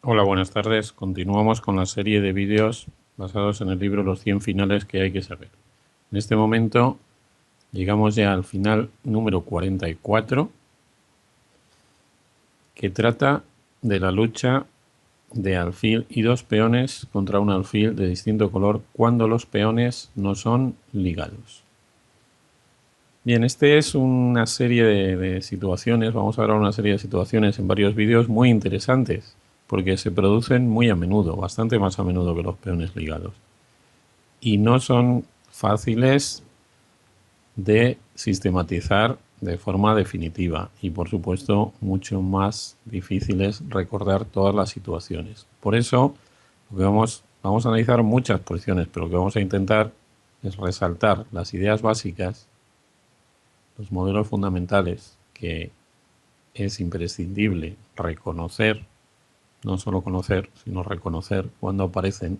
Hola, buenas tardes. Continuamos con la serie de vídeos basados en el libro Los 100 finales que hay que saber. En este momento llegamos ya al final número 44, que trata de la lucha de alfil y dos peones contra un alfil de distinto color cuando los peones no son ligados. Bien, este es una serie de situaciones, vamos a ver una serie de situaciones en varios vídeos muy interesantes, porque se producen muy a menudo, bastante más a menudo que los peones ligados. Y no son fáciles de sistematizar de forma definitiva y por supuesto mucho más difíciles recordar todas las situaciones. Por eso lo que vamos a analizar muchas posiciones, pero lo que vamos a intentar es resaltar las ideas básicas, los modelos fundamentales que es imprescindible reconocer, no solo conocer, sino reconocer cuando aparecen,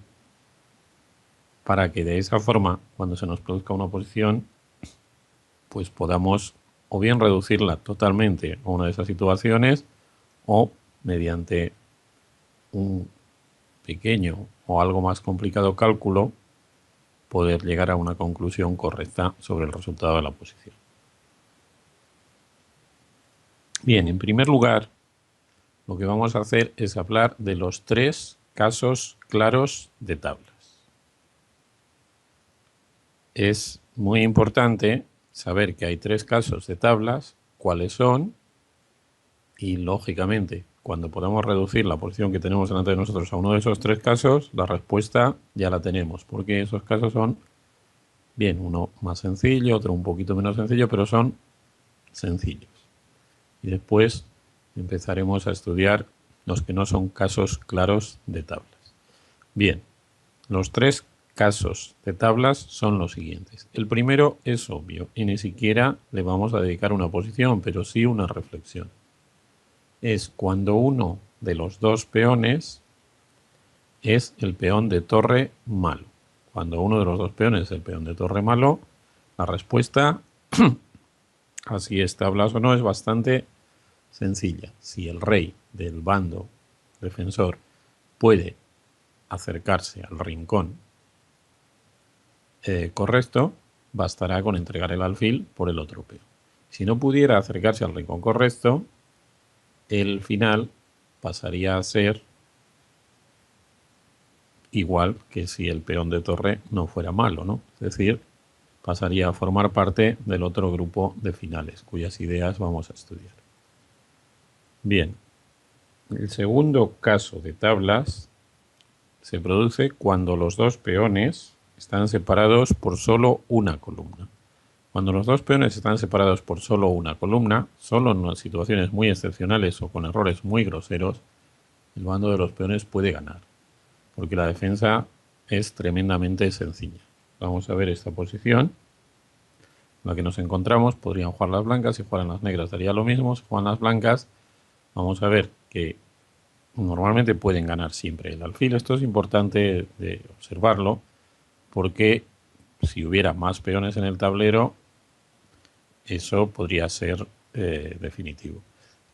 para que de esa forma, cuando se nos produzca una oposición, pues podamos o bien reducirla totalmente a una de esas situaciones o mediante un pequeño o algo más complicado cálculo poder llegar a una conclusión correcta sobre el resultado de la oposición. Bien, en primer lugar, lo que vamos a hacer es hablar de los tres casos claros de tablas. Es muy importante saber que hay tres casos de tablas, cuáles son, y lógicamente, cuando podamos reducir la posición que tenemos delante de nosotros a uno de esos tres casos, la respuesta ya la tenemos, porque esos casos son, bien, uno más sencillo, otro un poquito menos sencillo, pero son sencillos. Y después empezaremos a estudiar los que no son casos claros de tablas. Bien, los tres casos de tablas son los siguientes. El primero es obvio y ni siquiera le vamos a dedicar una posición, pero sí una reflexión. Es cuando uno de los dos peones es el peón de torre malo. Cuando uno de los dos peones es el peón de torre malo, la respuesta, así es tablas o no, es bastante sencilla. Si el rey del bando defensor puede acercarse al rincón correcto, bastará con entregar el alfil por el otro peón. Si no pudiera acercarse al rincón correcto, el final pasaría a ser igual que si el peón de torre no fuera malo, ¿no? Es decir, pasaría a formar parte del otro grupo de finales, cuyas ideas vamos a estudiar. Bien, el segundo caso de tablas se produce cuando los dos peones están separados por solo una columna. Cuando los dos peones están separados por solo una columna, solo en unas situaciones muy excepcionales o con errores muy groseros, el bando de los peones puede ganar, porque la defensa es tremendamente sencilla. Vamos a ver esta posición en la que nos encontramos. Podrían jugar las blancas, si jugaran las negras daría lo mismo. Si juegan las blancas, vamos a ver que normalmente pueden ganar siempre el alfil. Esto es importante de observarlo, porque si hubiera más peones en el tablero, eso podría ser definitivo.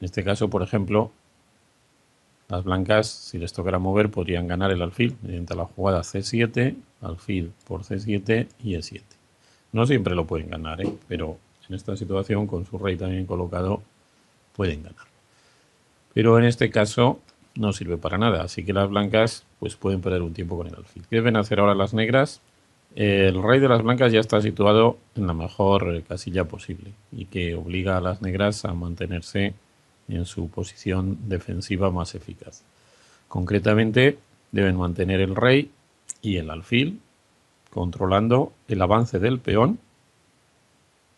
En este caso, por ejemplo, las blancas, si les tocara mover, podrían ganar el alfil mediante la jugada C7, alfil por C7 y E7. No siempre lo pueden ganar, pero en esta situación, con su rey también colocado, pueden ganar. Pero en este caso no sirve para nada, así que las blancas pues pueden perder un tiempo con el alfil. ¿Qué deben hacer ahora las negras? El rey de las blancas ya está situado en la mejor casilla posible y que obliga a las negras a mantenerse en su posición defensiva más eficaz. Concretamente, deben mantener el rey y el alfil, controlando el avance del peón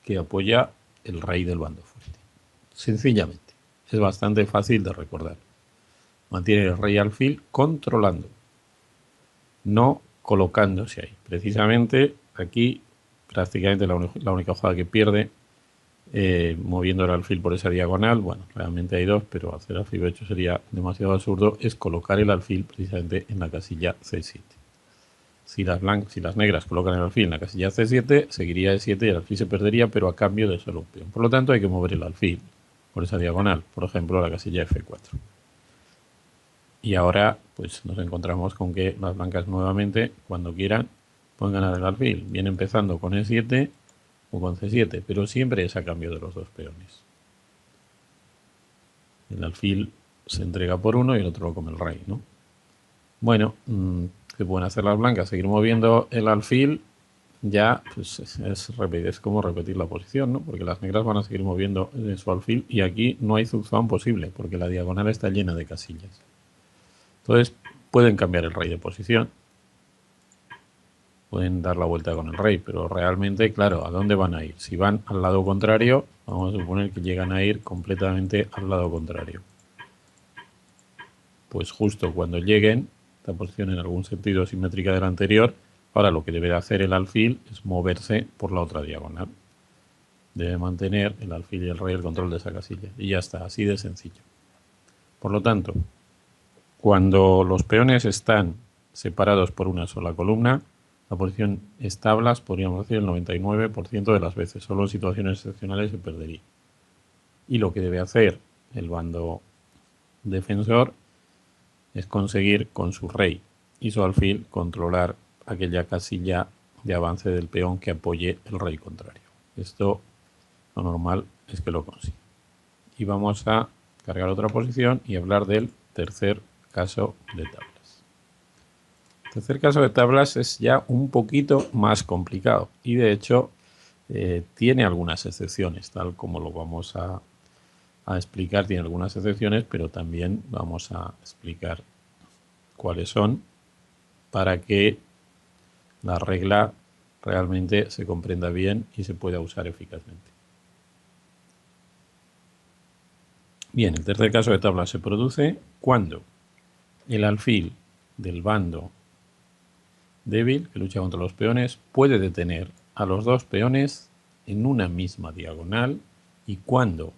que apoya el rey del bando fuerte. Sencillamente, es bastante fácil de recordar. Mantiene el rey y alfil controlando, no colocándose ahí. Precisamente aquí, prácticamente la única jugada que pierde moviendo el alfil por esa diagonal, bueno, realmente hay dos, pero hacer alfil 8 sería demasiado absurdo, es colocar el alfil precisamente en la casilla C7. Si las negras colocan el alfil en la casilla C7, seguiría E7 y el alfil se perdería, pero a cambio de solo un peón. Por lo tanto, hay que mover el alfil por esa diagonal, por ejemplo, a la casilla F4. Y ahora pues nos encontramos con que las blancas nuevamente, cuando quieran, pueden ganar el alfil, bien empezando con E7 o con C7, pero siempre es a cambio de los dos peones. El alfil se entrega por uno y el otro lo come el rey, ¿no? Bueno, ¿qué pueden hacer las blancas? Seguir moviendo el alfil, ya pues es como repetir la posición, ¿no? Porque las negras van a seguir moviendo su alfil y aquí no hay zugzwang posible, porque la diagonal está llena de casillas. Entonces pueden cambiar el rey de posición, pueden dar la vuelta con el rey, pero realmente, claro, ¿a dónde van a ir? Si van al lado contrario, vamos a suponer que llegan a ir completamente al lado contrario. Pues justo cuando lleguen, esta posición en algún sentido simétrica de la anterior, ahora lo que debe hacer el alfil es moverse por la otra diagonal. Debe mantener el alfil y el rey el control de esa casilla. Y ya está, así de sencillo. Por lo tanto, cuando los peones están separados por una sola columna, la posición es tablas, podríamos decir el 99% de las veces. Solo en situaciones excepcionales se perdería. Y lo que debe hacer el bando defensor es conseguir con su rey y su alfil controlar aquella casilla de avance del peón que apoye el rey contrario. Esto lo normal es que lo consiga. Y vamos a cargar otra posición y hablar del tercer caso de tablas. El tercer caso de tablas es ya un poquito más complicado y de hecho tiene algunas excepciones, tal como lo vamos a explicar, tiene algunas excepciones, pero también vamos a explicar cuáles son para que la regla realmente se comprenda bien y se pueda usar eficazmente. Bien, el tercer caso de tabla se produce cuando el alfil del bando débil, que lucha contra los peones, puede detener a los dos peones en una misma diagonal y cuando,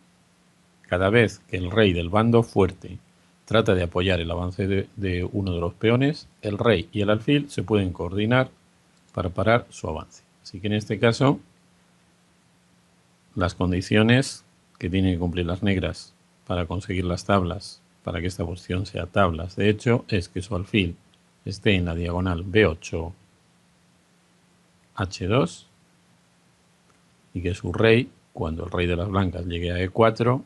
cada vez que el rey del bando fuerte trata de apoyar el avance de uno de los peones, el rey y el alfil se pueden coordinar para parar su avance. Así que en este caso, las condiciones que tienen que cumplir las negras para conseguir las tablas, para que esta posición sea tablas, de hecho, es que su alfil esté en la diagonal B8, H2 y que su rey, cuando el rey de las blancas llegue a E4,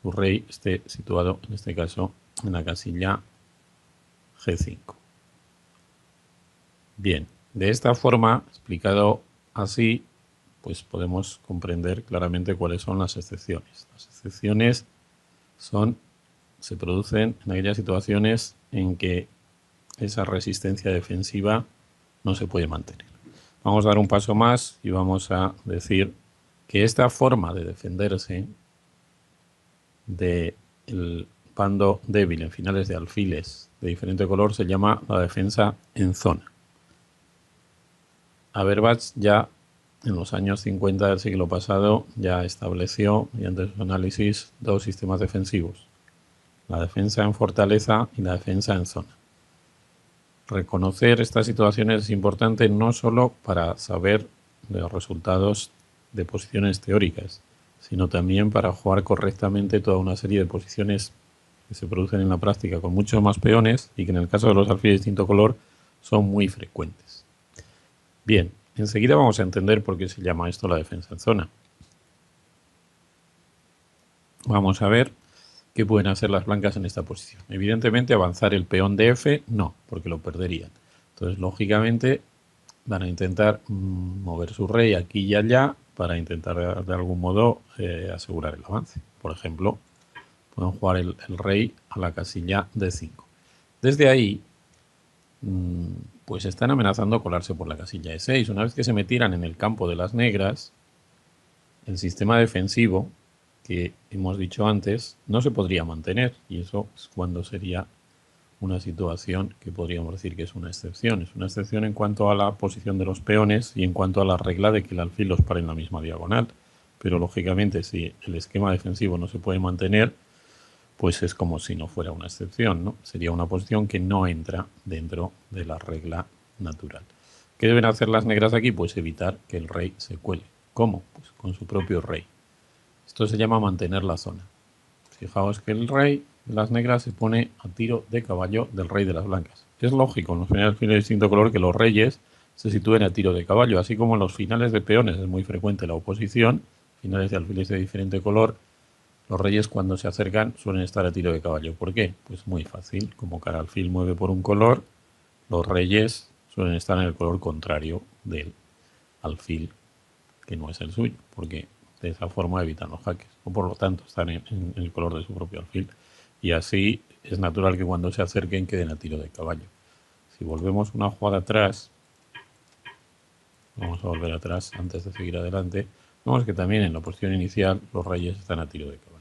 su rey esté situado, en este caso, en la casilla G5. Bien, de esta forma, explicado así, pues podemos comprender claramente cuáles son las excepciones. Las excepciones se producen en aquellas situaciones en que esa resistencia defensiva no se puede mantener. Vamos a dar un paso más y vamos a decir que esta forma de defenderse del bando débil en finales de alfiles de diferente color se llama la defensa en zona. Habermas ya en los años 50 del siglo pasado ya estableció, mediante su análisis, dos sistemas defensivos: la defensa en fortaleza y la defensa en zona. Reconocer estas situaciones es importante no solo para saber los resultados de posiciones teóricas, sino también para jugar correctamente toda una serie de posiciones que se producen en la práctica con muchos más peones y que en el caso de los alfiles de distinto color son muy frecuentes. Bien, enseguida vamos a entender por qué se llama esto la defensa en zona. Vamos a ver qué pueden hacer las blancas en esta posición. Evidentemente avanzar el peón de F no, porque lo perderían. Entonces, lógicamente, van a intentar mover su rey aquí y allá para intentar de algún modo asegurar el avance. Por ejemplo, pueden jugar el rey a la casilla D5. Desde ahí, pues están amenazando colarse por la casilla E6. Una vez que se metieran en el campo de las negras, el sistema defensivo que hemos dicho antes no se podría mantener, y eso es cuando sería una situación que podríamos decir que es una excepción. Es una excepción en cuanto a la posición de los peones y en cuanto a la regla de que el alfil los pare en la misma diagonal. Pero lógicamente, si el esquema defensivo no se puede mantener, pues es como si no fuera una excepción, ¿no? Sería una posición que no entra dentro de la regla natural. ¿Qué deben hacer las negras aquí? Pues evitar que el rey se cuele. ¿Cómo? Pues con su propio rey. Esto se llama mantener la zona. Fijaos que el rey de las negras se pone a tiro de caballo del rey de las blancas. Es lógico en los finales de alfiles de distinto color que los reyes se sitúen a tiro de caballo, así como en los finales de peones es muy frecuente la oposición, finales de alfiles de diferente color, los reyes cuando se acercan suelen estar a tiro de caballo. ¿Por qué? Pues muy fácil, como cada alfil mueve por un color, los reyes suelen estar en el color contrario del alfil que no es el suyo, porque de esa forma evitan los jaques, o por lo tanto están en el color de su propio alfil. Y así es natural que cuando se acerquen queden a tiro de caballo. Si volvemos una jugada atrás, vamos a volver atrás antes de seguir adelante, vemos que también en la posición inicial los reyes están a tiro de caballo.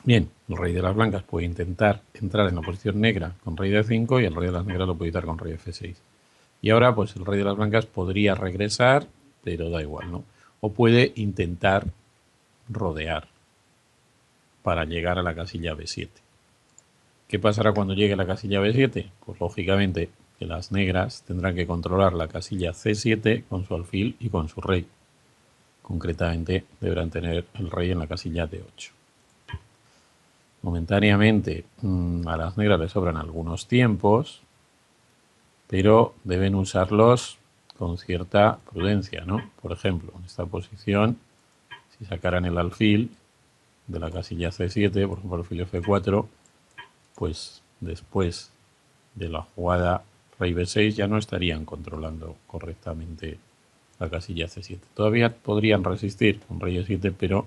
Bien, el rey de las blancas puede intentar entrar en la posición negra con rey de 5 y el rey de las negras lo puede evitar con rey de f6. Y ahora pues el rey de las blancas podría regresar, pero da igual, ¿no? O puede intentar rodear para llegar a la casilla B7. ¿Qué pasará cuando llegue a la casilla B7? Pues lógicamente que las negras tendrán que controlar la casilla C7 con su alfil y con su rey. Concretamente deberán tener el rey en la casilla D8. Momentáneamente a las negras les sobran algunos tiempos, pero deben usarlos con cierta prudencia, ¿no? Por ejemplo, en esta posición, si sacaran el alfil de la casilla C7, por ejemplo, alfil F4, pues después de la jugada rey B6 ya no estarían controlando correctamente la casilla C7. Todavía podrían resistir con rey E7, pero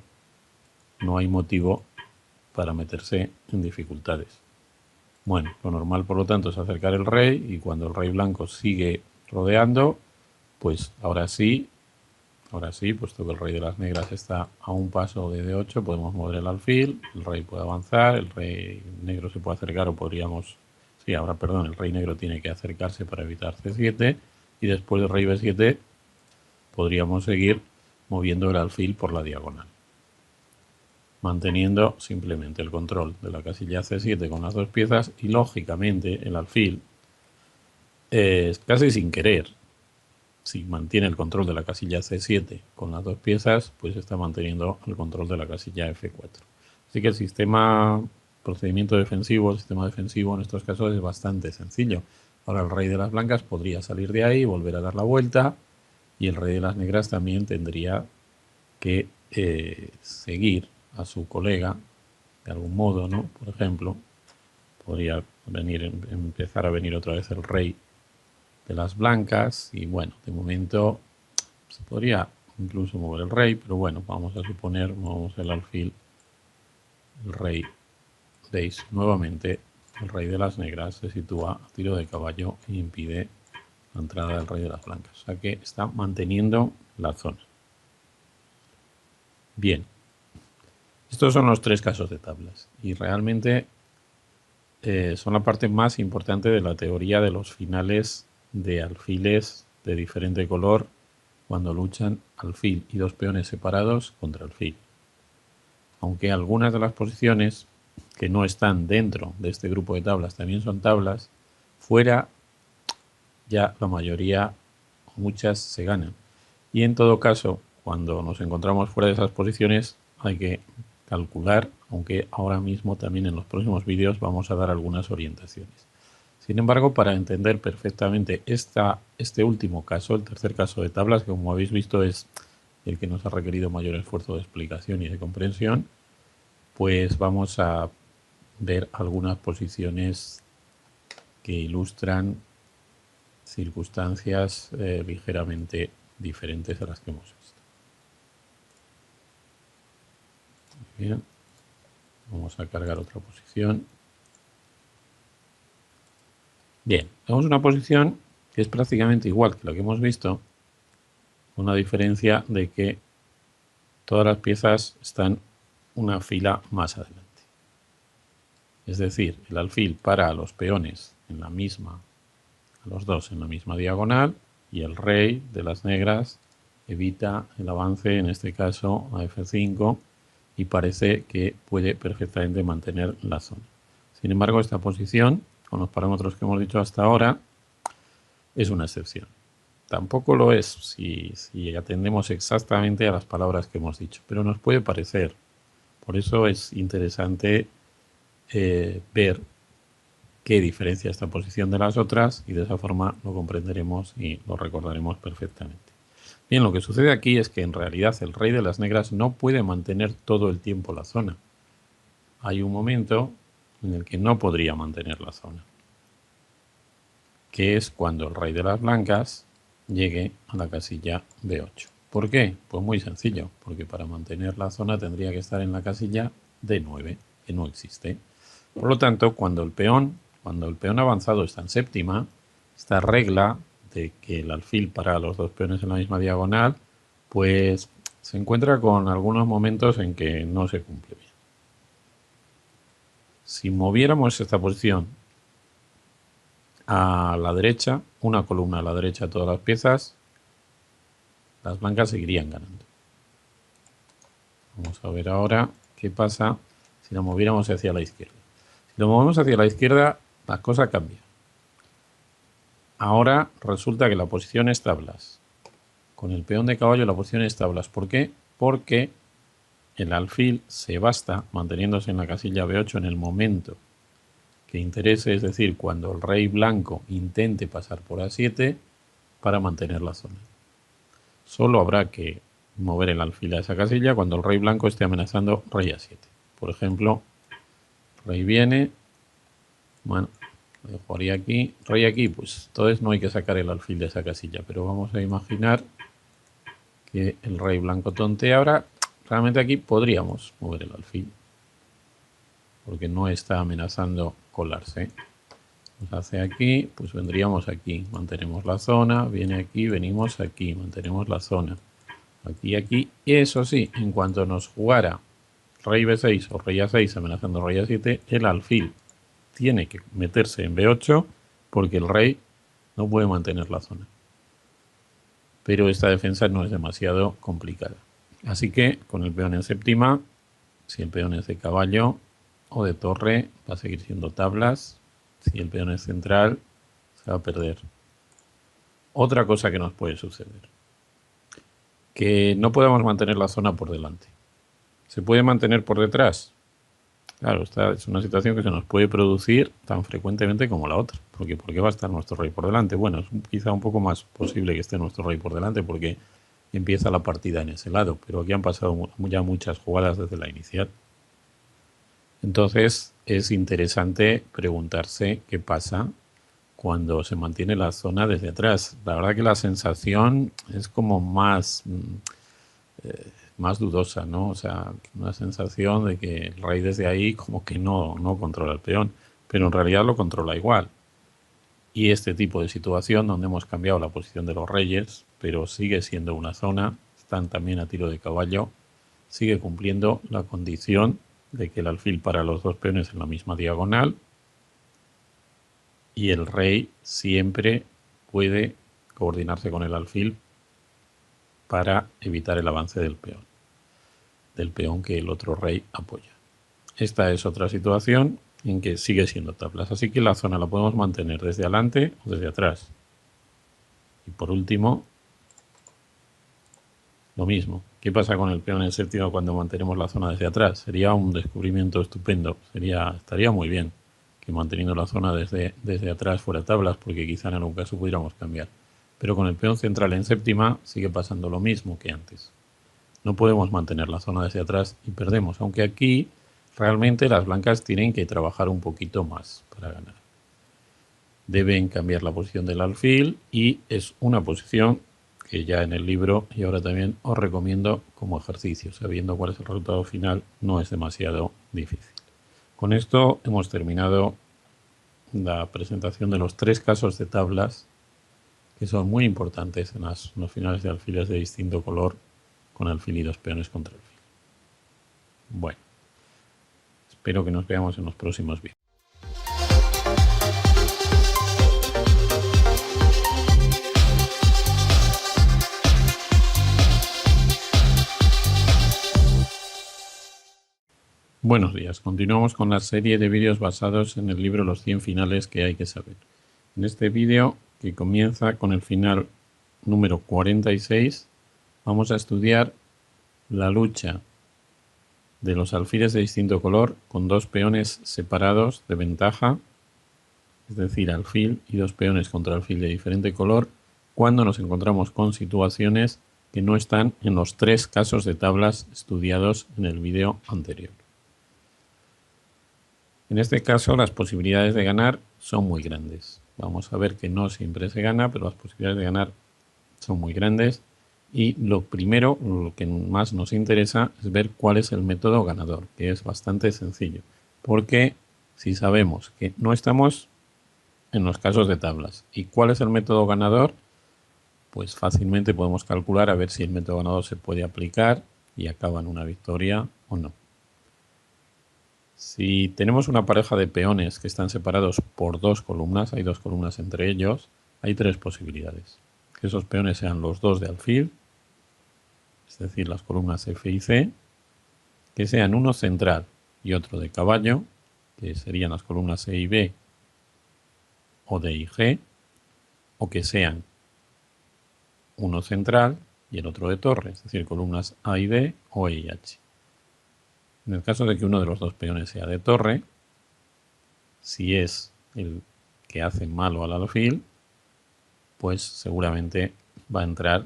no hay motivo para meterse en dificultades. Bueno, lo normal por lo tanto es acercar el rey y cuando el rey blanco sigue rodeando, pues ahora sí, puesto que el rey de las negras está a un paso de D8, podemos mover el alfil, el rey puede avanzar, el rey negro se puede acercar o podríamos... Sí, ahora perdón, el rey negro tiene que acercarse para evitar C7 y después del rey B7 podríamos seguir moviendo el alfil por la diagonal, manteniendo simplemente el control de la casilla C7 con las dos piezas y lógicamente el alfil casi sin querer, si mantiene el control de la casilla C7 con las dos piezas, pues está manteniendo el control de la casilla F4. Así que el procedimiento defensivo, el sistema defensivo en estos casos es bastante sencillo. Ahora el rey de las blancas podría salir de ahí, volver a dar la vuelta y el rey de las negras también tendría que seguir a su colega de algún modo, ¿no? Por ejemplo, podría empezar a venir otra vez el rey de las blancas y bueno, de momento se podría incluso mover el rey, pero bueno, vamos a suponer, movemos el alfil, el rey veis nuevamente el rey de las negras se sitúa a tiro de caballo y impide la entrada del rey de las blancas, o sea que está manteniendo la zona. Bien, estos son los tres casos de tablas y realmente son la parte más importante de la teoría de los finales de alfiles de diferente color cuando luchan alfil y dos peones separados contra alfil. Aunque algunas de las posiciones que no están dentro de este grupo de tablas también son tablas, fuera ya la mayoría o muchas se ganan. Y en todo caso, cuando nos encontramos fuera de esas posiciones hay que calcular, aunque ahora mismo también en los próximos vídeos vamos a dar algunas orientaciones. Sin embargo, para entender perfectamente este último caso, el tercer caso de tablas, que como habéis visto es el que nos ha requerido mayor esfuerzo de explicación y de comprensión, pues vamos a ver algunas posiciones que ilustran circunstancias ligeramente diferentes a las que hemos visto. Muy bien, vamos a cargar otra posición. Bien, tenemos una posición que es prácticamente igual que la que hemos visto, con la diferencia de que todas las piezas están una fila más adelante. Es decir, el alfil para a los peones en la misma, a los dos en la misma diagonal, y el rey de las negras evita el avance, en este caso a F5, y parece que puede perfectamente mantener la zona. Sin embargo, esta posición, con los parámetros que hemos dicho hasta ahora, es una excepción. Tampoco lo es si atendemos exactamente a las palabras que hemos dicho, pero nos puede parecer Por eso es interesante ver qué diferencia esta posición de las otras y de esa forma lo comprenderemos y lo recordaremos perfectamente. Bien, lo que sucede aquí es que en realidad el rey de las negras no puede mantener todo el tiempo la zona. Hay un momento en el que no podría mantener la zona, que es cuando el rey de las blancas llegue a la casilla B8. ¿Por qué? Pues muy sencillo, porque para mantener la zona tendría que estar en la casilla D9, que no existe. Por lo tanto, cuando el peón avanzado está en séptima, esta regla de que el alfil para los dos peones en la misma diagonal, pues se encuentra con algunos momentos en que no se cumple bien. Si moviéramos esta posición a la derecha, una columna a la derecha de todas las piezas, las blancas seguirían ganando. Vamos a ver ahora qué pasa si lo moviéramos hacia la izquierda. Si lo movemos hacia la izquierda, las cosas cambian. Ahora resulta que la posición es tablas. Con el peón de caballo la posición es tablas. ¿Por qué? Porque el alfil se basta manteniéndose en la casilla B8 en el momento que interese, es decir, cuando el rey blanco intente pasar por A7 para mantener la zona. Solo habrá que mover el alfil a esa casilla cuando el rey blanco esté amenazando rey A7. Por ejemplo, rey viene, bueno, lo dejaría aquí, rey aquí, pues entonces no hay que sacar el alfil de esa casilla, pero vamos a imaginar que el rey blanco tontea. Ahora, realmente aquí podríamos mover el alfil, porque no está amenazando colarse. Nos hace aquí, pues vendríamos aquí, mantenemos la zona, viene aquí, venimos aquí, mantenemos la zona. Aquí, aquí, y eso sí, en cuanto nos jugara rey B6 o rey A6 amenazando rey A7, el alfil tiene que meterse en B8 porque el rey no puede mantener la zona. Pero esta defensa no es demasiado complicada. Así que con el peón en séptima, si el peón es de caballo o de torre, va a seguir siendo tablas. Si el peón es central, se va a perder. Otra cosa que nos puede suceder, que no podamos mantener la zona por delante. ¿Se puede mantener por detrás? Claro, esta es una situación que se nos puede producir tan frecuentemente como la otra. Porque ¿por qué va a estar nuestro rey por delante? Bueno, es quizá un poco más posible que esté nuestro rey por delante porque empieza la partida en ese lado. Pero aquí han pasado ya muchas jugadas desde la inicial. Entonces es interesante preguntarse qué pasa cuando se mantiene la zona desde atrás. La verdad que la sensación es como más dudosa, ¿no? O sea, una sensación de que el rey desde ahí como que no controla el peón, pero en realidad lo controla igual. Y este tipo de situación donde hemos cambiado la posición de los reyes, pero sigue siendo una zona, están también a tiro de caballo, sigue cumpliendo la condición de que el alfil para los dos peones en la misma diagonal y el rey siempre puede coordinarse con el alfil para evitar el avance del peón que el otro rey apoya. Esta es otra situación en que sigue siendo tablas, así que la zona la podemos mantener desde adelante o desde atrás. Y por último, lo mismo. ¿Qué pasa con el peón en séptima cuando mantenemos la zona desde atrás? Sería un descubrimiento estupendo, estaría muy bien que manteniendo la zona desde atrás fuera tablas, porque quizá en algún caso pudiéramos cambiar. Pero con el peón central en séptima sigue pasando lo mismo que antes. No podemos mantener la zona desde atrás y perdemos, aunque aquí realmente las blancas tienen que trabajar un poquito más para ganar. Deben cambiar la posición del alfil y es una posición que ya en el libro y ahora también os recomiendo como ejercicio. Sabiendo cuál es el resultado final no es demasiado difícil. Con esto hemos terminado la presentación de los 3 casos de tablas que son muy importantes en los finales de alfiles de distinto color con alfil y 2 peones contra alfil. Bueno, espero que nos veamos en los próximos vídeos. Buenos días, continuamos con la serie de vídeos basados en el libro Los 100 finales que hay que saber. En este vídeo, que comienza con el final número 46, vamos a estudiar la lucha de los alfiles de distinto color con dos peones separados de ventaja, es decir, alfil y dos peones contra alfil de diferente color, cuando nos encontramos con situaciones que no están en los tres casos de tablas estudiados en el vídeo anterior. En este caso las posibilidades de ganar son muy grandes. Vamos a ver que no siempre se gana, pero las posibilidades de ganar son muy grandes. Y lo primero, lo que más nos interesa es ver cuál es el método ganador, que es bastante sencillo. Porque si sabemos que no estamos en los casos de tablas y cuál es el método ganador, pues fácilmente podemos calcular a ver si el método ganador se puede aplicar y acaba en una victoria o no. Si tenemos una pareja de peones que están separados por dos columnas, hay dos columnas entre ellos, hay tres posibilidades. Que esos peones sean los dos de alfil, es decir, las columnas F y C, que sean uno central y otro de caballo, que serían las columnas E y B, o D y G, o que sean uno central y el otro de torre, es decir, columnas A y D o E y H. En el caso de que uno de los dos peones sea de torre, si es el que hace malo al alfil, pues seguramente va a entrar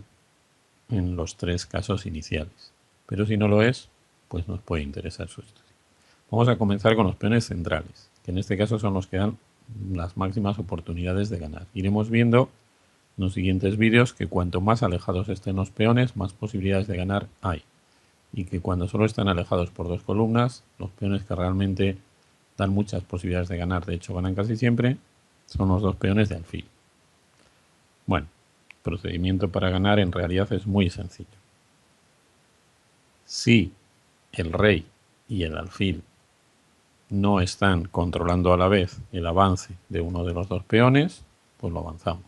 en los tres casos iniciales. Pero si no lo es, pues nos puede interesar su estudio. Vamos a comenzar con los peones centrales, que en este caso son los que dan las máximas oportunidades de ganar. Iremos viendo en los siguientes vídeos que cuanto más alejados estén los peones, más posibilidades de ganar hay. Y que cuando solo están alejados por dos columnas, los peones que realmente dan muchas posibilidades de ganar, de hecho ganan casi siempre, son los dos peones de alfil. Bueno, el procedimiento para ganar en realidad es muy sencillo. Si el rey y el alfil no están controlando a la vez el avance de uno de los dos peones, pues lo avanzamos.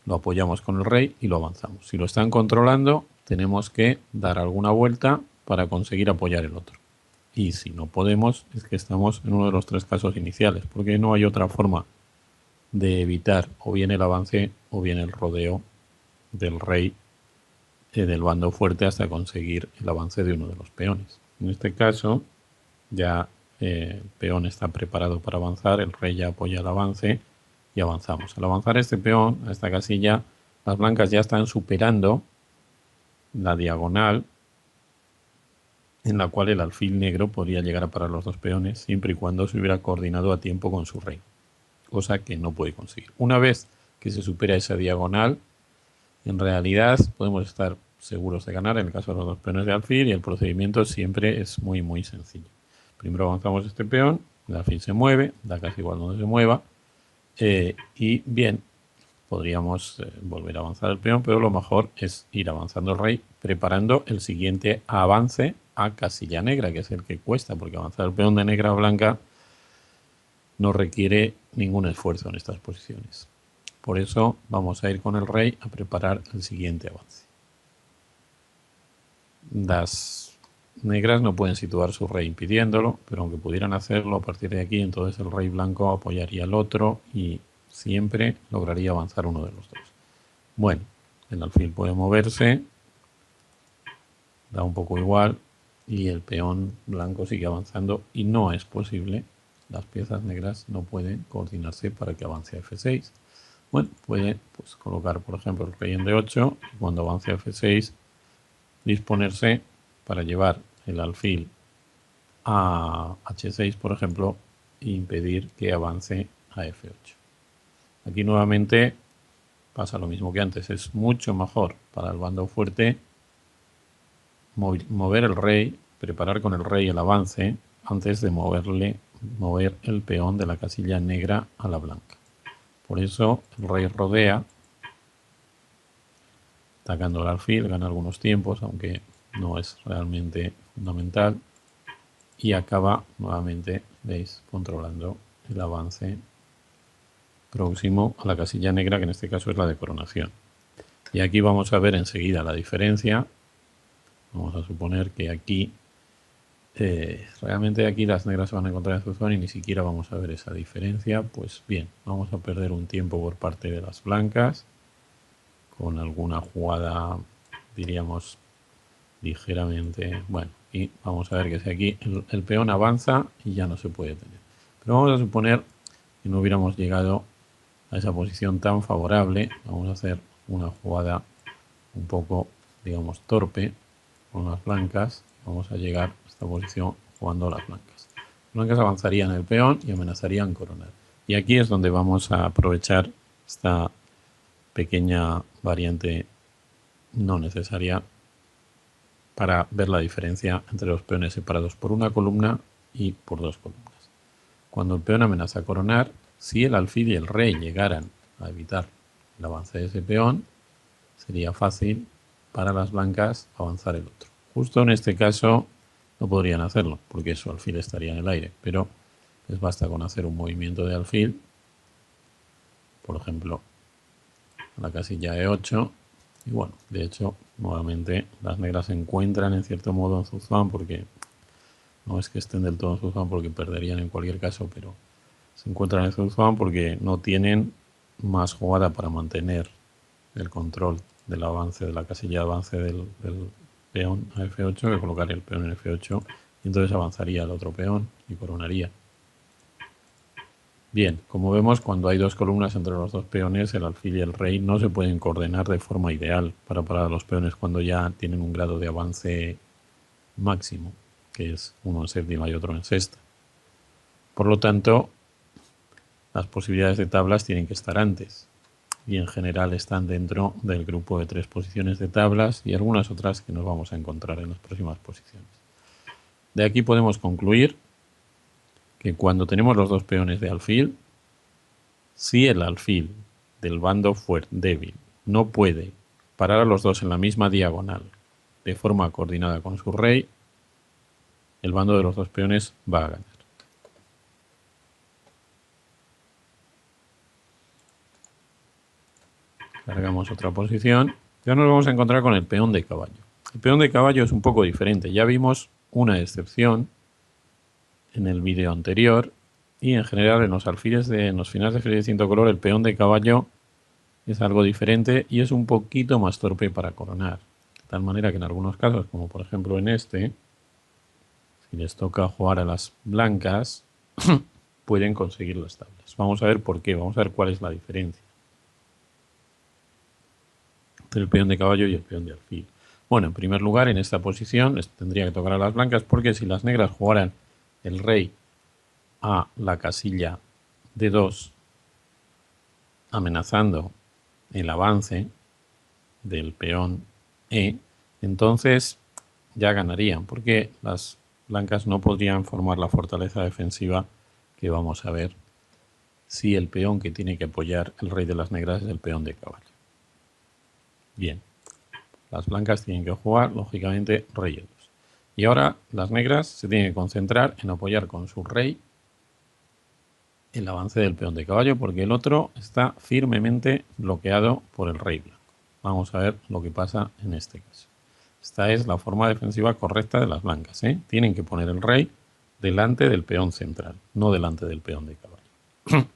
Lo apoyamos con el rey y lo avanzamos. Si lo están controlando, tenemos que dar alguna vuelta para conseguir apoyar el otro. Y si no podemos, es que estamos en uno de los tres casos iniciales, porque no hay otra forma de evitar o bien el avance o bien el rodeo del rey del bando fuerte hasta conseguir el avance de uno de los peones. En este caso, ya el peón está preparado para avanzar, el rey ya apoya el avance y avanzamos. Al avanzar este peón a esta casilla, las blancas ya están superando la diagonal en la cual el alfil negro podría llegar a parar los dos peones siempre y cuando se hubiera coordinado a tiempo con su rey, cosa que no puede conseguir. Una vez que se supera esa diagonal, en realidad podemos estar seguros de ganar en el caso de los dos peones de alfil y el procedimiento siempre es muy sencillo. Primero avanzamos este peón, el alfil se mueve, da casi igual donde se mueva, y bien, podríamos volver a avanzar el peón, pero lo mejor es ir avanzando el rey, preparando el siguiente avance a casilla negra, que es el que cuesta, porque avanzar el peón de negra a blanca no requiere ningún esfuerzo en estas posiciones. Por eso vamos a ir con el rey a preparar el siguiente avance. Las negras no pueden situar su rey impidiéndolo, pero aunque pudieran hacerlo a partir de aquí, entonces el rey blanco apoyaría al otro y siempre lograría avanzar uno de los dos. Bueno, el alfil puede moverse, da un poco igual, y el peón blanco sigue avanzando y no es posible. Las piezas negras no pueden coordinarse para que avance a F6. Bueno, puede pues, colocar, por ejemplo, el rey en D8 y cuando avance a F6 disponerse para llevar el alfil a H6, por ejemplo, e impedir que avance a F8. Aquí nuevamente pasa lo mismo que antes. Es mucho mejor para el bando fuerte mover el rey, preparar con el rey el avance antes de mover el peón de la casilla negra a la blanca. Por eso el rey rodea, atacando el alfil, gana algunos tiempos, aunque no es realmente fundamental, y acaba nuevamente, veis, controlando el avance próximo a la casilla negra, que en este caso es la de coronación. Y aquí vamos a ver enseguida la diferencia. Vamos a suponer que aquí, realmente aquí las negras se van a encontrar en su zona y ni siquiera vamos a ver esa diferencia. Pues bien, vamos a perder un tiempo por parte de las blancas, con alguna jugada, diríamos, ligeramente, bueno, y vamos a ver que si aquí el peón avanza y ya no se puede tener. Pero vamos a suponer que no hubiéramos llegado a esa posición tan favorable. Vamos a hacer una jugada un poco, digamos, torpe con las blancas. Vamos a llegar a esta posición jugando las blancas. Las blancas avanzarían el peón y amenazarían coronar. Y aquí es donde vamos a aprovechar esta pequeña variante no necesaria para ver la diferencia entre los peones separados por una columna y por dos columnas. Cuando el peón amenaza a coronar, si el alfil y el rey llegaran a evitar el avance de ese peón, sería fácil para las blancas avanzar el otro. Justo en este caso no podrían hacerlo, porque su alfil estaría en el aire, pero les basta con hacer un movimiento de alfil, por ejemplo, a la casilla E8, y bueno, de hecho, nuevamente las negras se encuentran en cierto modo en Zuzán, porque no es que estén del todo en Zuzán porque perderían en cualquier caso, pero se encuentran en Zuzán porque no tienen más jugada para mantener el control del avance, de la casilla de avance del peón a F8, que colocaría el peón en F8 y entonces avanzaría el otro peón y coronaría. Bien, como vemos, cuando hay dos columnas entre los dos peones, el alfil y el rey no se pueden coordinar de forma ideal para parar a los peones cuando ya tienen un grado de avance máximo, que es uno en séptima y otro en sexta. Por lo tanto, las posibilidades de tablas tienen que estar antes y en general están dentro del grupo de 3 posiciones de tablas y algunas otras que nos vamos a encontrar en las próximas posiciones. De aquí podemos concluir que cuando tenemos los dos peones de alfil, si el alfil del bando débil no puede parar a los dos en la misma diagonal de forma coordinada con su rey, el bando de los dos peones va a ganar. Cargamos otra posición. Ya nos vamos a encontrar con el peón de caballo. El peón de caballo es un poco diferente. Ya vimos una excepción en el vídeo anterior y en general en los finales de alfiles de cinto color el peón de caballo es algo diferente y es un poquito más torpe para coronar. De tal manera que en algunos casos, como por ejemplo en este, si les toca jugar a las blancas, pueden conseguir las tablas. Vamos a ver por qué, vamos a ver cuál es la diferencia entre el peón de caballo y el peón de alfil. Bueno, en primer lugar, en esta posición les tendría que tocar a las blancas porque si las negras jugaran el rey a la casilla D2, amenazando el avance del peón E, entonces ya ganarían, porque las blancas no podrían formar la fortaleza defensiva que vamos a ver si el peón que tiene que apoyar el rey de las negras es el peón de caballo. Bien, las blancas tienen que jugar, lógicamente, rey E2. Y ahora las negras se tienen que concentrar en apoyar con su rey el avance del peón de caballo, porque el otro está firmemente bloqueado por el rey blanco. Vamos a ver lo que pasa en este caso. Esta es la forma defensiva correcta de las blancas, ¿eh? Tienen que poner el rey delante del peón central, no delante del peón de caballo.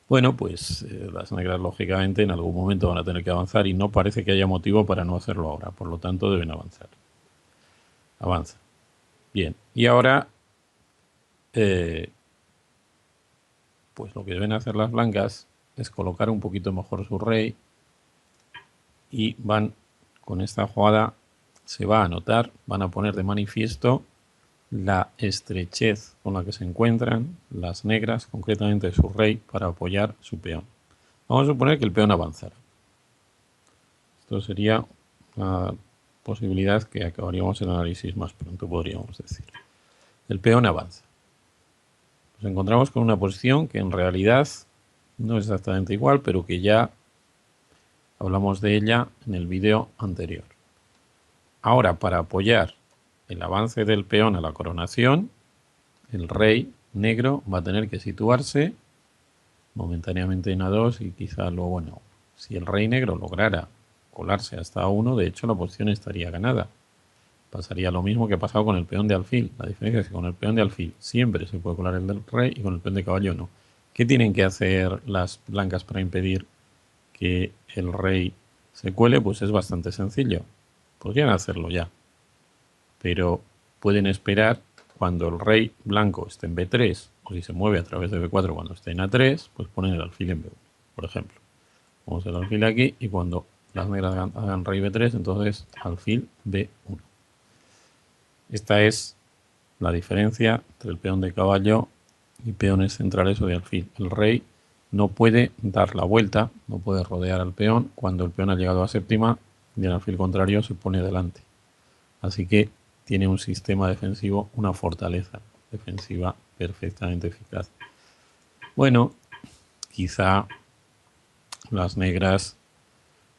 Bueno, pues las negras lógicamente en algún momento van a tener que avanzar y no parece que haya motivo para no hacerlo ahora, por lo tanto deben avanzar. Avanza. Bien, y ahora pues lo que deben hacer las blancas es colocar un poquito mejor su rey y van con esta jugada, se va a notar, van a poner de manifiesto la estrechez con la que se encuentran las negras, concretamente su rey, para apoyar su peón. Vamos a suponer que el peón avanzara. Esto sería una posibilidad que acabaríamos el análisis más pronto, podríamos decir. El peón avanza. Nos encontramos con una posición que en realidad no es exactamente igual, pero que ya hablamos de ella en el vídeo anterior. Ahora, para apoyar el avance del peón a la coronación, el rey negro va a tener que situarse momentáneamente en A2 y quizá luego, bueno, si el rey negro lograra colarse hasta A1, de hecho la posición estaría ganada. Pasaría lo mismo que ha pasado con el peón de alfil. La diferencia es que con el peón de alfil siempre se puede colar el del rey y con el peón de caballo no. ¿Qué tienen que hacer las blancas para impedir que el rey se cuele? Pues es bastante sencillo. Podrían hacerlo ya. Pero pueden esperar cuando el rey blanco esté en B3, o si se mueve a través de B4 cuando esté en A3, pues ponen el alfil en B1, por ejemplo. Vamos el alfil aquí y cuando las negras hagan rey B3, entonces alfil B1. Esta es la diferencia entre el peón de caballo y peones centrales o de alfil. El rey no puede dar la vuelta, no puede rodear al peón cuando el peón ha llegado a séptima y el alfil contrario se pone delante. Así que tiene un sistema defensivo, una fortaleza defensiva perfectamente eficaz. Bueno, quizá las negras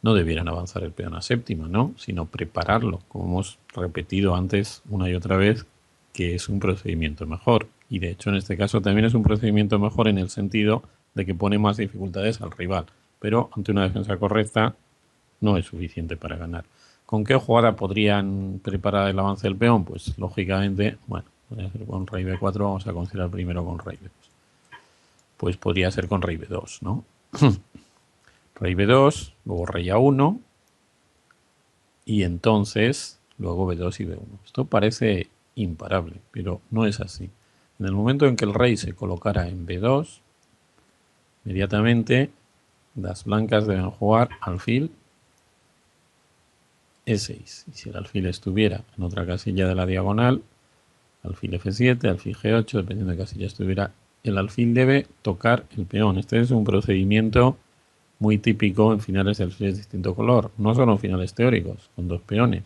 no debieran avanzar el peón a séptima, ¿no? Sino prepararlo, como hemos repetido antes una y otra vez, que es un procedimiento mejor. Y de hecho en este caso también es un procedimiento mejor en el sentido de que pone más dificultades al rival. Pero ante una defensa correcta no es suficiente para ganar. ¿Con qué jugada podrían preparar el avance del peón? Pues lógicamente, bueno, podría ser con rey B4, vamos a considerar primero con rey B2. Pues podría ser con rey B2, ¿no? Rey B2, luego rey A1 y entonces luego B2 y B1. Esto parece imparable, pero no es así. En el momento en que el rey se colocara en B2, inmediatamente las blancas deben jugar alfil E6. Y si el alfil estuviera en otra casilla de la diagonal, alfil F7, alfil G8, dependiendo de qué casilla estuviera, el alfil debe tocar el peón. Este es un procedimiento muy típico en finales de alfiles de distinto color, no solo en finales teóricos, con 2 peones,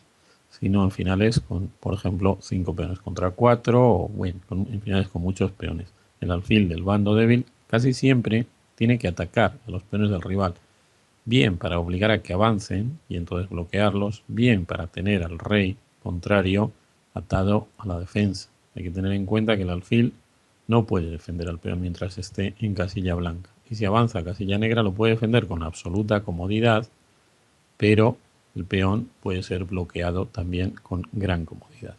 sino en finales con, por ejemplo, 5 peones contra 4 o bueno, en finales con muchos peones. El alfil del bando débil casi siempre tiene que atacar a los peones del rival, bien para obligar a que avancen y entonces bloquearlos, bien para tener al rey contrario atado a la defensa. Hay que tener en cuenta que el alfil no puede defender al peón mientras esté en casilla blanca. Y si avanza a casilla negra lo puede defender con absoluta comodidad, pero el peón puede ser bloqueado también con gran comodidad.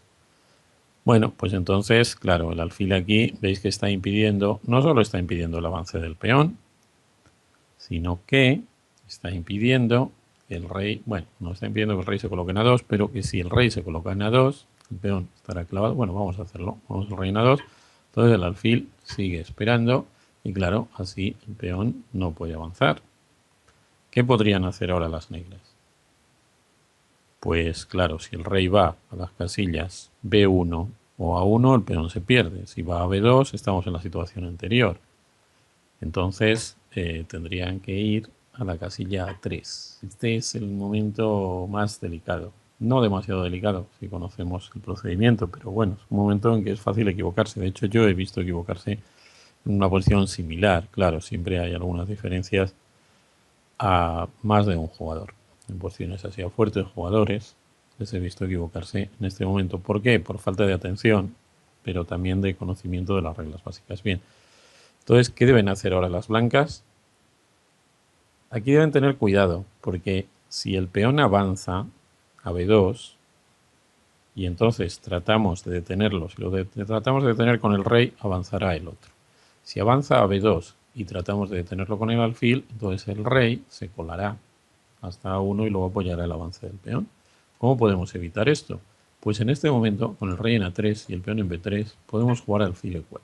Bueno, pues entonces, claro, el alfil aquí veis que está impidiendo, no solo está impidiendo el avance del peón, sino que está impidiendo que el rey, bueno, no está impidiendo que el rey se coloque en A2, pero que si el rey se coloca en A2, el peón estará clavado. Bueno, vamos a hacerlo. Vamos al rey en A2. Entonces el alfil sigue esperando y claro, así el peón no puede avanzar. ¿Qué podrían hacer ahora las negras? Pues claro, si el rey va a las casillas B1 o A1, el peón se pierde. Si va a B2, estamos en la situación anterior. Entonces tendrían que ir a la casilla 3. Este es el momento más delicado. No demasiado delicado si conocemos el procedimiento, pero bueno, es un momento en que es fácil equivocarse. De hecho, yo he visto equivocarse en una posición similar. Claro, siempre hay algunas diferencias a más de un jugador. En posiciones así a fuertes jugadores les he visto equivocarse en este momento. ¿Por qué? Por falta de atención, pero también de conocimiento de las reglas básicas. Bien, entonces, ¿qué deben hacer ahora las blancas? Aquí deben tener cuidado, porque si el peón avanza a B2 y entonces tratamos de detenerlo, si lo tratamos de detener con el rey, avanzará el otro. Si avanza a B2 y tratamos de detenerlo con el alfil, entonces el rey se colará hasta A1 y luego apoyará el avance del peón. ¿Cómo podemos evitar esto? Pues en este momento, con el rey en A3 y el peón en B3, podemos jugar alfil E4.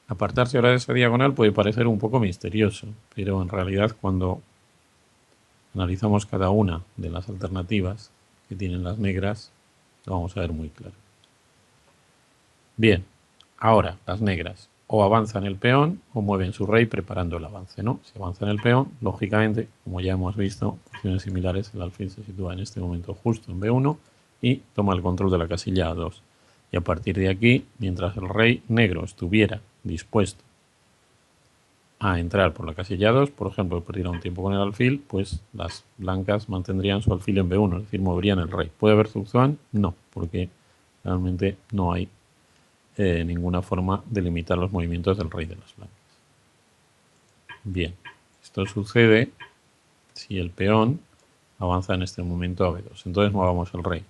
Apartarse ahora de esa diagonal puede parecer un poco misterioso, pero en realidad cuando analizamos cada una de las alternativas que tienen las negras, lo vamos a ver muy claro. Bien, ahora las negras o avanzan el peón o mueven su rey preparando el avance, ¿no? Si avanzan el peón, lógicamente, como ya hemos visto, posiciones similares, el alfil se sitúa en este momento justo en B1 y toma el control de la casilla A2. Y a partir de aquí, mientras el rey negro estuviera dispuesto a entrar por la casilla 2, por ejemplo, perdiera un tiempo con el alfil, pues las blancas mantendrían su alfil en B1, es decir, moverían el rey. ¿Puede haber Zugzwang? No, porque realmente no hay ninguna forma de limitar los movimientos del rey de las blancas. Bien, esto sucede si el peón avanza en este momento a B2. Entonces movamos el rey.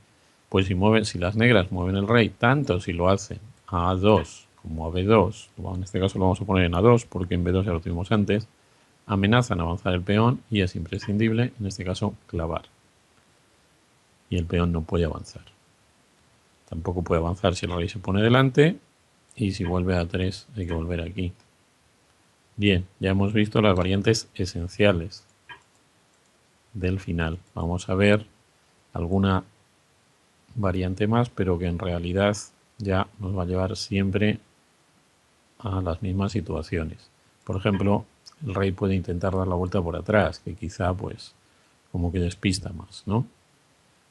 Pues si las negras mueven el rey, tanto si lo hacen a A2 como a B2, en este caso lo vamos a poner en A2 porque en B2 ya lo tuvimos antes, amenazan avanzar el peón y es imprescindible, en este caso, clavar. Y el peón no puede avanzar. Tampoco puede avanzar si el rey se pone delante. Y si vuelve a 3 hay que volver aquí. Bien, ya hemos visto las variantes esenciales del final. Vamos a ver alguna variante más, pero que en realidad ya nos va a llevar siempre a las mismas situaciones. Por ejemplo, el rey puede intentar dar la vuelta por atrás, que quizá pues como que despista más, ¿no?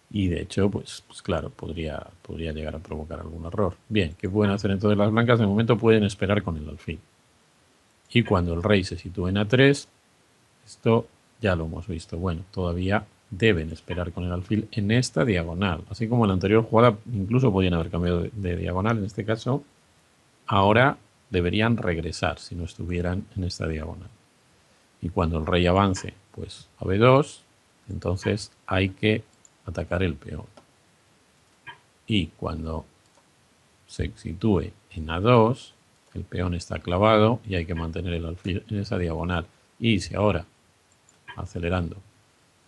Y de hecho, pues claro, podría llegar a provocar algún error. Bien, ¿qué pueden hacer entonces las blancas? De momento pueden esperar con el alfil. Y cuando el rey se sitúe en A3, esto ya lo hemos visto. Bueno, todavía deben esperar con el alfil en esta diagonal. Así como en la anterior jugada incluso podían haber cambiado de diagonal, en este caso, ahora deberían regresar si no estuvieran en esta diagonal. Y cuando el rey avance, pues a B2, entonces hay que atacar el peón. Y cuando se sitúe en A2, el peón está clavado y hay que mantener el alfil en esa diagonal. Y si ahora, acelerando,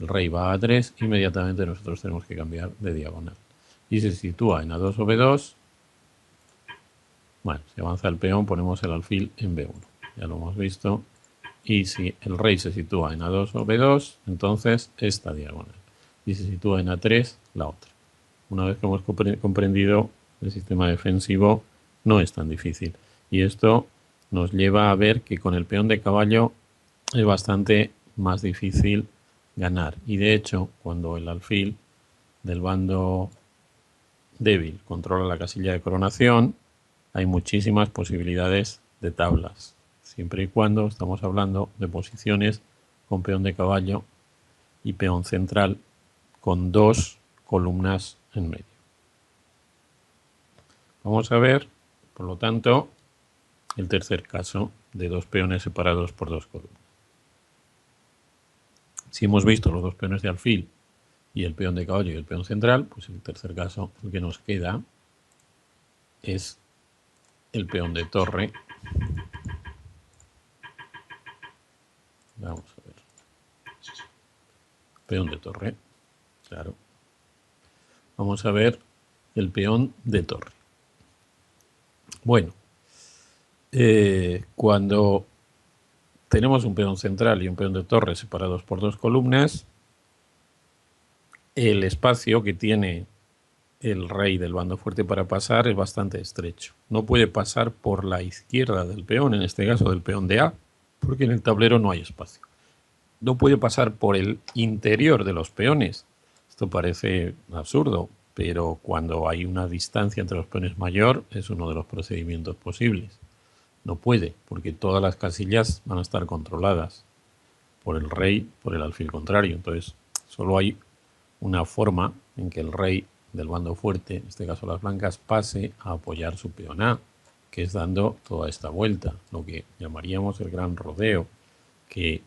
el rey va a A3, inmediatamente nosotros tenemos que cambiar de diagonal. Y se sitúa en A2 o B2, bueno, si avanza el peón ponemos el alfil en B1. Ya lo hemos visto. Y si el rey se sitúa en A2 o B2, entonces esta diagonal. Y se sitúa en A3, la otra. Una vez que hemos comprendido el sistema defensivo, no es tan difícil. Y esto nos lleva a ver que con el peón de caballo es bastante más difícil ganar. Y de hecho, cuando el alfil del bando débil controla la casilla de coronación, hay muchísimas posibilidades de tablas, siempre y cuando estamos hablando de posiciones con peón de caballo y peón central con dos columnas en medio. Vamos a ver, por lo tanto, el tercer caso de dos peones separados por dos columnas. Si hemos visto los dos peones de alfil y el peón de caballo y el peón central, pues el tercer caso, el que nos queda, es el peón de torre. Vamos a ver. Peón de torre, claro. Vamos a ver el peón de torre. Bueno, cuando tenemos un peón central y un peón de torre separados por dos columnas, el espacio que tiene el rey del bando fuerte para pasar es bastante estrecho. No puede pasar por la izquierda del peón, en este caso del peón de A, porque en el tablero no hay espacio. No puede pasar por el interior de los peones. Esto parece absurdo, pero cuando hay una distancia entre los peones mayor es uno de los procedimientos posibles. No puede, porque todas las casillas van a estar controladas por el rey, por el alfil contrario. Entonces, solo hay una forma en que el rey del bando fuerte, en este caso las blancas, pase a apoyar su peón A, que es dando toda esta vuelta, lo que llamaríamos el gran rodeo, que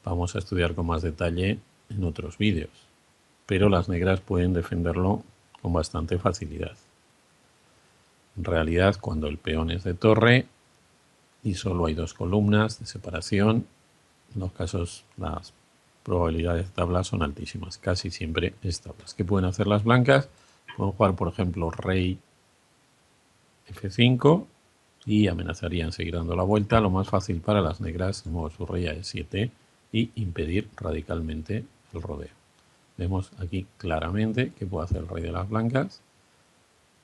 vamos a estudiar con más detalle en otros vídeos. Pero las negras pueden defenderlo con bastante facilidad. En realidad, cuando el peón es de torre y solo hay dos columnas de separación, en los casos las probabilidades de tablas son altísimas, casi siempre es tablas. ¿Qué pueden hacer las blancas? Pueden jugar, por ejemplo, rey F5 y amenazarían seguir dando la vuelta. Lo más fácil para las negras es mover su rey a E7 y impedir radicalmente el rodeo. Vemos aquí claramente que puede hacer el rey de las blancas.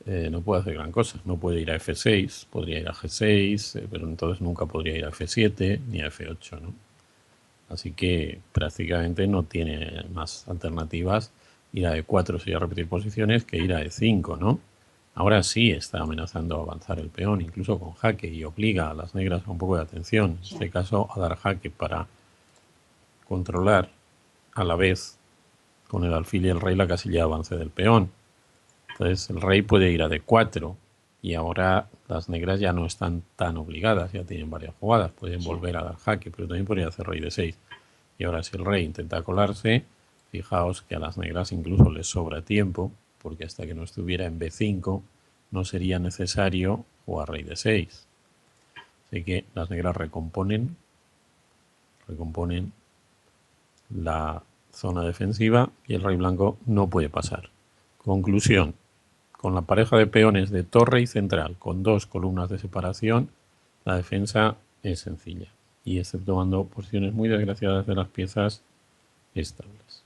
No puede hacer gran cosa. No puede ir a F6, podría ir a G6, pero entonces nunca podría ir a F7 ni a F8, ¿no? Así que prácticamente no tiene más alternativas ir a E4 sería repetir posiciones que ir a E5, ¿no? Ahora sí está amenazando a avanzar el peón, incluso con jaque, y obliga a las negras a un poco de atención, en este caso a dar jaque para controlar a la vez con el alfil y el rey la casilla de avance del peón. Entonces el rey puede ir a D4 y ahora las negras ya no están tan obligadas, ya tienen varias jugadas, pueden volver a dar jaque, pero también podría hacer rey D6. Y ahora si el rey intenta colarse, fijaos que a las negras incluso les sobra tiempo, porque hasta que no estuviera en B5 no sería necesario jugar rey D6. Así que las negras recomponen la zona defensiva y el rey blanco no puede pasar. Conclusión, con la pareja de peones de torre y central, con dos columnas de separación, la defensa es sencilla, y exceptuando posiciones muy desgraciadas de las piezas estables.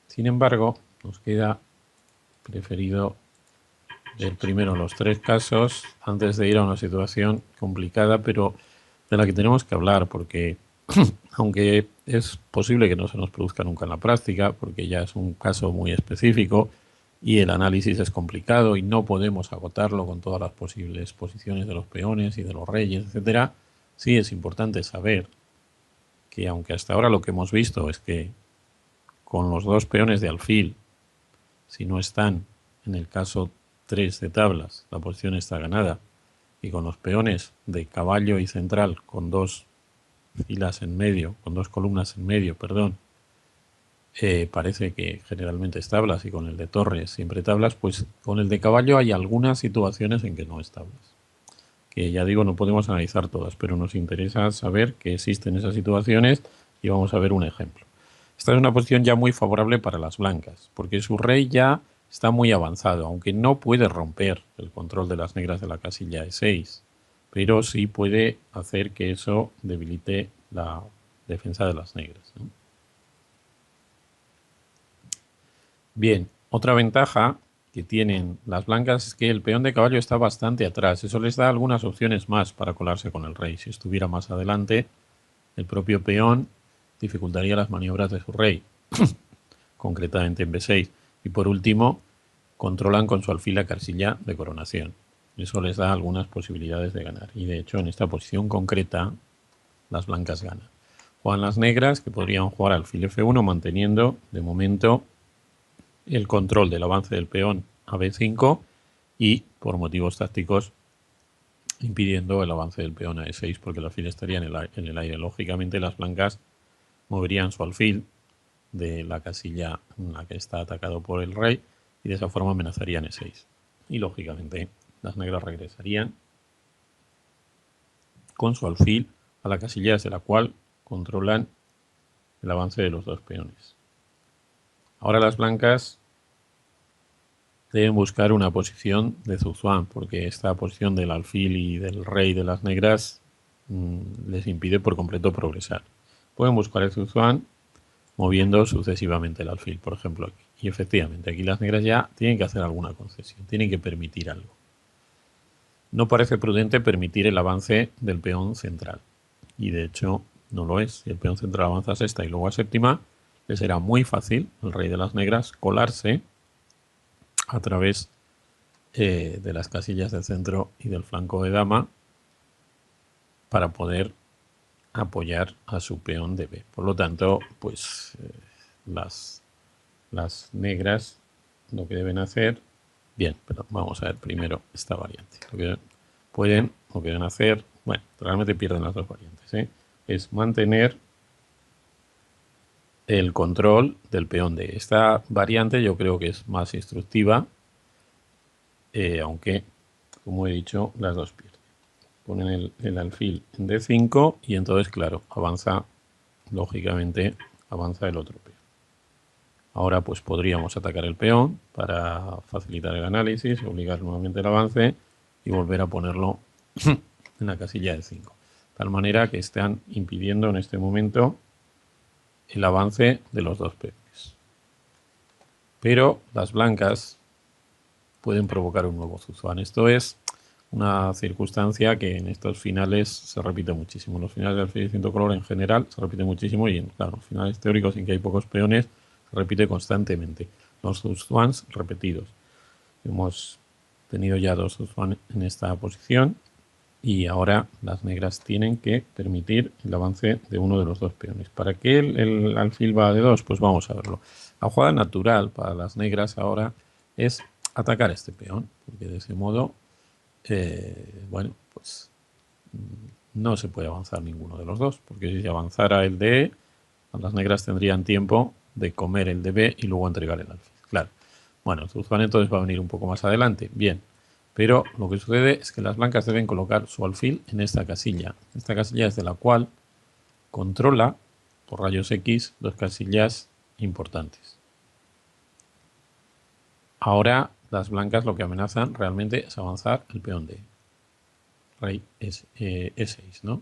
Sin embargo, nos queda preferido ver primero los tres casos antes de ir a una situación complicada, pero de la que tenemos que hablar, porque aunque es posible que no se nos produzca nunca en la práctica, porque ya es un caso muy específico y el análisis es complicado y no podemos agotarlo con todas las posibles posiciones de los peones y de los reyes, etcétera, sí es importante saber que aunque hasta ahora lo que hemos visto es que con los dos peones de alfil, si no están en el caso 3 de tablas, la posición está ganada, y con los peones de caballo y central con dos filas en medio, con dos columnas en medio, perdón, parece que generalmente es tablas, y con el de torre siempre tablas, pues con el de caballo hay algunas situaciones en que no es tablas. Que ya digo, no podemos analizar todas, pero nos interesa saber que existen esas situaciones y vamos a ver un ejemplo. Esta es una posición ya muy favorable para las blancas, porque su rey ya está muy avanzado, aunque no puede romper el control de las negras de la casilla E6, pero sí puede hacer que eso debilite la defensa de las negras, ¿no? Bien, otra ventaja que tienen las blancas es que el peón de caballo está bastante atrás. Eso les da algunas opciones más para colarse con el rey. Si estuviera más adelante, el propio peón dificultaría las maniobras de su rey, concretamente en B6. Y por último, controlan con su alfil la casilla de coronación. Eso les da algunas posibilidades de ganar. Y de hecho, en esta posición concreta, las blancas ganan. Juegan las negras, que podrían jugar alfil F1 manteniendo, de momento, el control del avance del peón a B5 y, por motivos tácticos, impidiendo el avance del peón a E6 porque el alfil estaría en el aire. Lógicamente, las blancas moverían su alfil de la casilla en la que está atacado por el rey y de esa forma amenazarían E6. Y, lógicamente, las negras regresarían con su alfil a la casilla desde la cual controlan el avance de los dos peones. Ahora las blancas deben buscar una posición de Zhuang, porque esta posición del alfil y del rey de las negras les impide por completo progresar. Pueden buscar el Zhuang moviendo sucesivamente el alfil, por ejemplo aquí. Y efectivamente, aquí las negras ya tienen que hacer alguna concesión, tienen que permitir algo. No parece prudente permitir el avance del peón central, y de hecho no lo es. Si el peón central avanza a sexta y luego a séptima, le será muy fácil al rey de las negras colarse a través de las casillas del centro y del flanco de dama para poder apoyar a su peón de B. Por lo tanto, pues las negras lo que deben hacer, bien, pero vamos a ver primero esta variante. Lo que deben hacer, bueno, realmente pierden las dos variantes, es mantener el control del peón D. Esta variante yo creo que es más instructiva, aunque, como he dicho, las dos pierden. Ponen el alfil en D5 y entonces, claro, avanza, lógicamente, avanza el otro peón. Ahora pues podríamos atacar el peón para facilitar el análisis, obligar nuevamente el avance y volver a ponerlo en la casilla de 5. De tal manera que están impidiendo en este momento el avance de los dos peones. Pero las blancas pueden provocar un nuevo Zhuang. Esto es una circunstancia que en estos finales se repite muchísimo. En los finales del alfil de distinto color en general se repite muchísimo y en claro, finales teóricos en que hay pocos peones se repite constantemente. Los Zhuangs repetidos. Hemos tenido ya dos Zhuang en esta posición y ahora las negras tienen que permitir el avance de uno de los dos peones. ¿Para qué el alfil va de 2? Pues vamos a verlo. La jugada natural para las negras ahora es atacar a este peón, porque de ese modo, bueno, pues no se puede avanzar ninguno de los dos, porque si se avanzara el de E, las negras tendrían tiempo de comer el de B y luego entregar el alfil. Claro. Bueno, Zhuang entonces va a venir un poco más adelante. Bien. Pero lo que sucede es que las blancas deben colocar su alfil en esta casilla. Esta casilla es de la cual controla, por rayos X, dos casillas importantes. Ahora las blancas lo que amenazan realmente es avanzar el peón de rey E6, ¿no?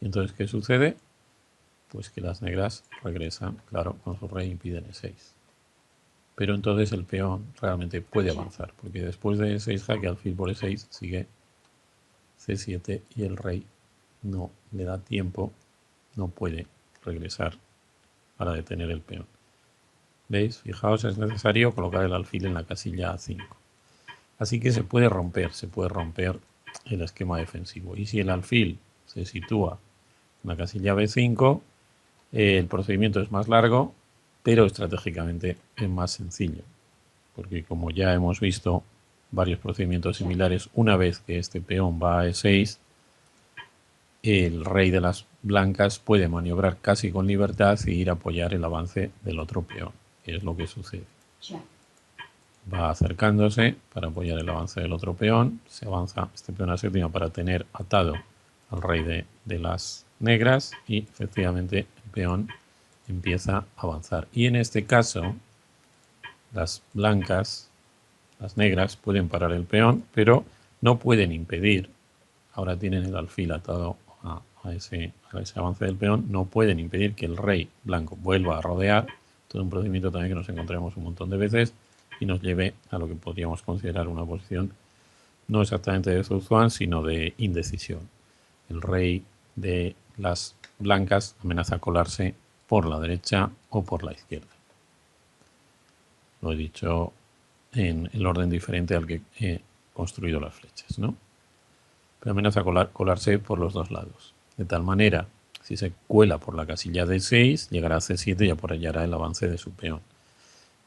Y entonces, ¿qué sucede? Pues que las negras regresan, claro, con su rey impiden E6. Pero entonces el peón realmente puede avanzar, porque después de E6 jaque alfil por E6 sigue C7 y el rey no le da tiempo, no puede regresar para detener el peón. ¿Veis? Fijaos, es necesario colocar el alfil en la casilla A5. Así que se puede romper el esquema defensivo. Y si el alfil se sitúa en la casilla B5, el procedimiento es más largo, pero estratégicamente es más sencillo. Porque como ya hemos visto varios procedimientos similares, una vez que este peón va a E6, el rey de las blancas puede maniobrar casi con libertad y ir a apoyar el avance del otro peón, que es lo que sucede. Va acercándose para apoyar el avance del otro peón, se avanza este peón a séptima para tener atado al rey de las negras y efectivamente el peón empieza a avanzar. Y en este caso, las blancas, las negras, pueden parar el peón, pero no pueden impedir, ahora tienen el alfil atado a ese avance del peón, no pueden impedir que el rey blanco vuelva a rodear, todo un procedimiento también que nos encontramos un montón de veces y nos lleve a lo que podríamos considerar una posición no exactamente de Zhuang, sino de indecisión. El rey de las blancas amenaza a colarse por la derecha o por la izquierda. Lo he dicho en el orden diferente al que he construido las flechas, ¿no? Pero amenaza a colarse por los dos lados. De tal manera, si se cuela por la casilla D6, llegará a C7 y apoyará el avance de su peón.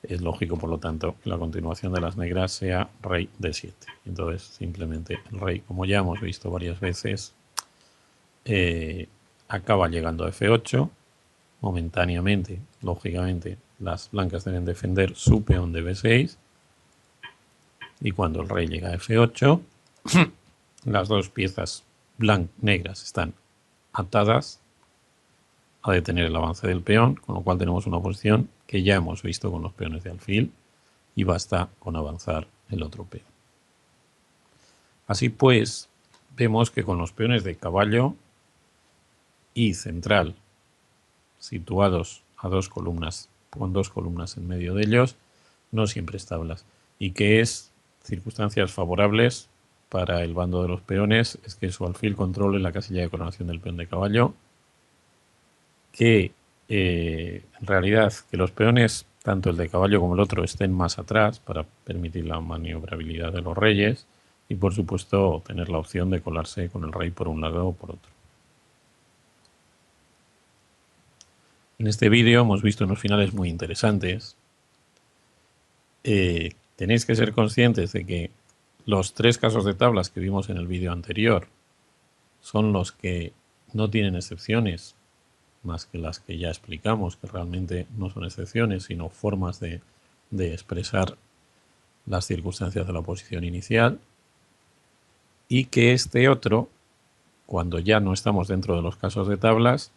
Es lógico, por lo tanto, que la continuación de las negras sea rey D7. Entonces, simplemente el rey, como ya hemos visto varias veces, acaba llegando a F8. Momentáneamente, lógicamente, las blancas deben defender su peón de B6. Y cuando el rey llega a F8, las dos piezas negras están atadas a detener el avance del peón, con lo cual tenemos una posición que ya hemos visto con los peones de alfil y basta con avanzar el otro peón. Así pues, vemos que con los peones de caballo y central situados a dos columnas, con dos columnas en medio de ellos, no siempre estables, y que es circunstancias favorables para el bando de los peones es que su alfil controle la casilla de coronación del peón de caballo, que en realidad que los peones, tanto el de caballo como el otro, estén más atrás para permitir la maniobrabilidad de los reyes y por supuesto tener la opción de colarse con el rey por un lado o por otro. En este vídeo hemos visto unos finales muy interesantes. Tenéis que ser conscientes de que los tres casos de tablas que vimos en el vídeo anterior son los que no tienen excepciones, más que las que ya explicamos, que realmente no son excepciones, sino formas de expresar las circunstancias de la posición inicial, y que este otro, cuando ya no estamos dentro de los casos de tablas,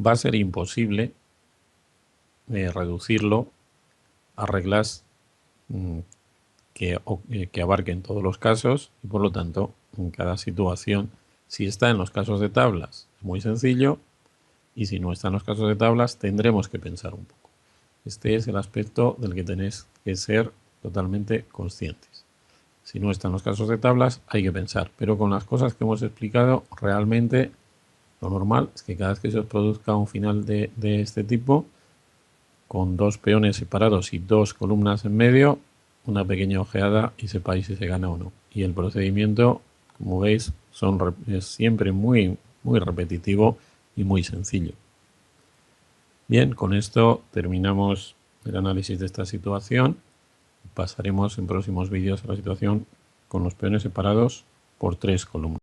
va a ser imposible reducirlo a reglas que abarquen todos los casos y por lo tanto en cada situación, si está en los casos de tablas es muy sencillo y si no está en los casos de tablas tendremos que pensar un poco. Este es el aspecto del que tenéis que ser totalmente conscientes. Si no está en los casos de tablas hay que pensar, pero con las cosas que hemos explicado realmente lo normal es que cada vez que se os produzca un final de este tipo con dos peones separados y dos columnas en medio, una pequeña ojeada y sepáis si se gana o no. Y el procedimiento, como veis, es siempre muy repetitivo y muy sencillo. Bien, con esto terminamos el análisis de esta situación. Pasaremos en próximos vídeos a la situación con los peones separados por tres columnas.